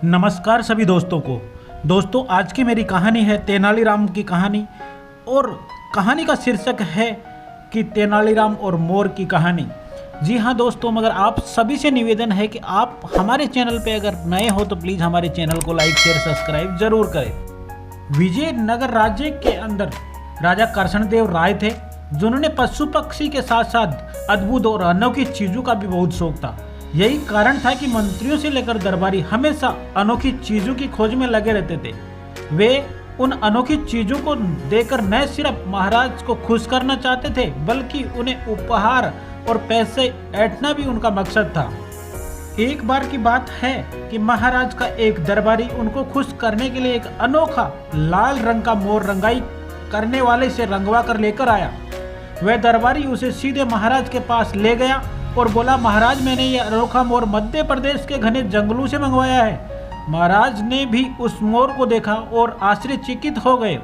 नमस्कार सभी दोस्तों को। दोस्तों, आज की मेरी कहानी है तेनालीराम की कहानी और कहानी का शीर्षक है कि तेनालीराम और मोर की कहानी। जी हाँ दोस्तों, मगर आप सभी से निवेदन है कि आप हमारे चैनल पे अगर नए हो तो प्लीज़ हमारे चैनल को लाइक शेयर सब्सक्राइब जरूर करें। विजयनगर राज्य के अंदर राजा कृष्णदेव राय थे, जिन्होंने पशु पक्षी के साथ साथ अद्भुत और अनोखी चीज़ों का भी बहुत शौक था। यही कारण था कि मंत्रियों से लेकर दरबारी हमेशा अनोखी चीजों की खोज में लगे रहते थे। वे उन अनोखी चीजों को देकर न सिर्फ महाराज को खुश करना चाहते थे, बल्कि उन्हें उपहार और पैसे ऐंठना भी उनका मकसद था। एक बार की बात है कि महाराज का एक दरबारी उनको खुश करने के लिए एक अनोखा लाल रंग का मोर रंगाई करने वाले से रंगवा कर लेकर आया। वह दरबारी उसे सीधे महाराज के पास ले गया और बोला, महाराज, मैंने ये अनोखा मोर मध्य प्रदेश के घने जंगलों से मंगवाया है। महाराज ने भी उस मोर को देखा और आश्चर्यचकित हो गए।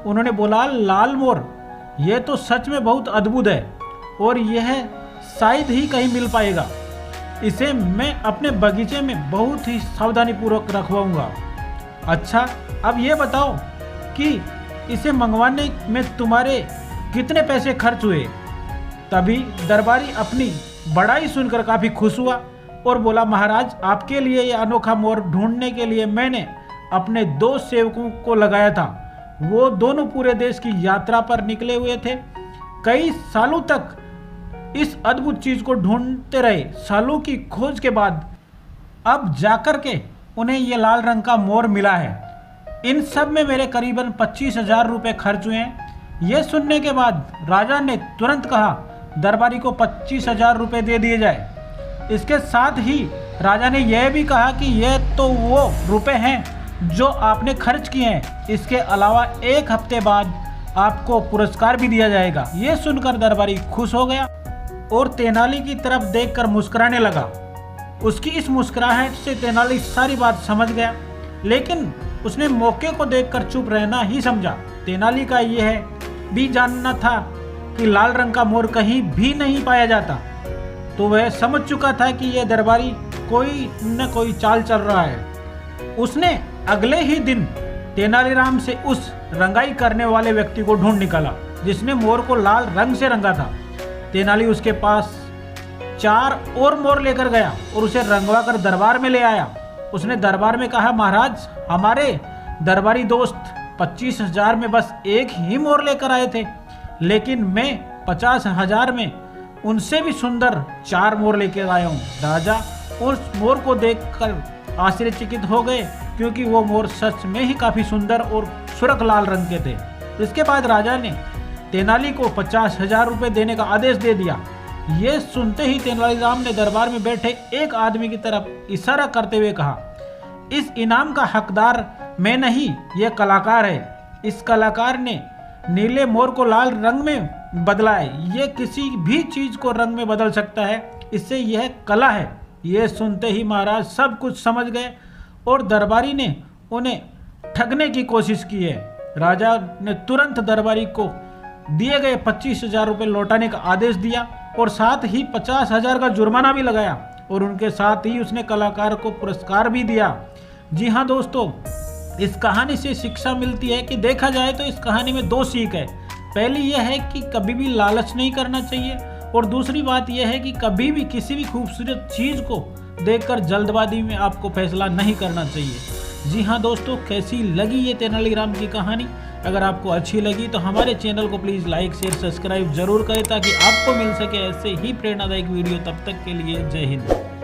उन्होंने बोला, लाल मोर, यह तो सच में बहुत अद्भुत है और यह शायद ही कहीं मिल पाएगा। इसे मैं अपने बगीचे में बहुत ही सावधानी पूर्वक रखवाऊंगा। अच्छा, अब ये बताओ कि इसे मंगवाने में तुम्हारे कितने पैसे खर्च हुए। तभी दरबारी अपनी बड़ाई सुनकर काफी खुश हुआ और बोला, महाराज, आपके लिए यह अनोखा मोर ढूंढने के लिए मैंने अपने 2 सेवकों को लगाया था। वो दोनों पूरे देश की यात्रा पर निकले हुए थे। कई सालों तक इस अद्भुत चीज को ढूंढते रहे। सालों की खोज के बाद अब जाकर के उन्हें यह लाल रंग का मोर मिला है। इन सब में मेरे करीबन 25,000 रुपये खर्च हुए हैं। यह सुनने के बाद राजा ने तुरंत कहा, दरबारी को 25,000 रुपये दे दिए जाए। इसके साथ ही राजा ने यह भी कहा कि यह तो वो रुपए हैं जो आपने खर्च किए हैं। इसके अलावा 1 हफ्ते बाद आपको पुरस्कार भी दिया जाएगा। यह सुनकर दरबारी खुश हो गया और तेनाली की तरफ देखकर मुस्कुराने लगा। उसकी इस मुस्कुराहट से तेनाली सारी बात समझ गया, लेकिन उसने मौके को देखकर चुप रहना ही समझा। तेनाली का यह भी जानना था कि लाल रंग का मोर कहीं भी नहीं पाया जाता, तो वह समझ चुका था कि यह दरबारी कोई न कोई चाल चल रहा है। उसने अगले ही दिन तेनालीराम से उस रंगाई करने वाले व्यक्ति को ढूंढ निकाला जिसने मोर को लाल रंग से रंगा था। तेनाली उसके पास 4 और मोर लेकर गया और उसे रंगवा कर दरबार में ले आया। उसने दरबार में कहा, महाराज, हमारे दरबारी दोस्त 25,000 में बस एक ही मोर लेकर आए थे, लेकिन मैं 50,000 में उनसे भी सुंदर 4 मोर लेकर आया हूँ। राजा उस मोर को देखकर आश्चर्यचकित हो गए, क्योंकि वो मोर सच में ही काफी सुंदर और सुर्ख लाल रंग के थे। इसके बाद राजा ने तेनाली को 50,000 रुपये देने का आदेश दे दिया। ये सुनते ही तेनालीराम ने दरबार में बैठे एक आदमी की तरफ इशारा करते हुए कहा, इस इनाम का हकदार मैं नहीं, यह कलाकार है। इस कलाकार ने नीले मोर को लाल रंग में बदला है। यह किसी भी चीज को रंग में बदल सकता है, इससे यह कला है। यह सुनते ही महाराज सब कुछ समझ गए और दरबारी ने उन्हें ठगने की कोशिश की है। राजा ने तुरंत दरबारी को दिए गए 25,000 रुपये लौटाने का आदेश दिया और साथ ही 50,000 का जुर्माना भी लगाया और उनके साथ ही उसने कलाकार को पुरस्कार भी दिया। जी हाँ दोस्तों, इस कहानी से शिक्षा मिलती है कि देखा जाए तो इस कहानी में 2 सीख है। पहली यह है कि कभी भी लालच नहीं करना चाहिए और दूसरी बात यह है कि कभी भी किसी भी खूबसूरत चीज़ को देखकर जल्दबाजी में आपको फैसला नहीं करना चाहिए। जी हाँ दोस्तों, कैसी लगी ये तेनालीराम की कहानी? अगर आपको अच्छी लगी तो हमारे चैनल को प्लीज़ लाइक शेयर सब्सक्राइब जरूर करें, ताकि आपको मिल सके ऐसे ही प्रेरणादायक वीडियो। तब तक के लिए जय हिंद।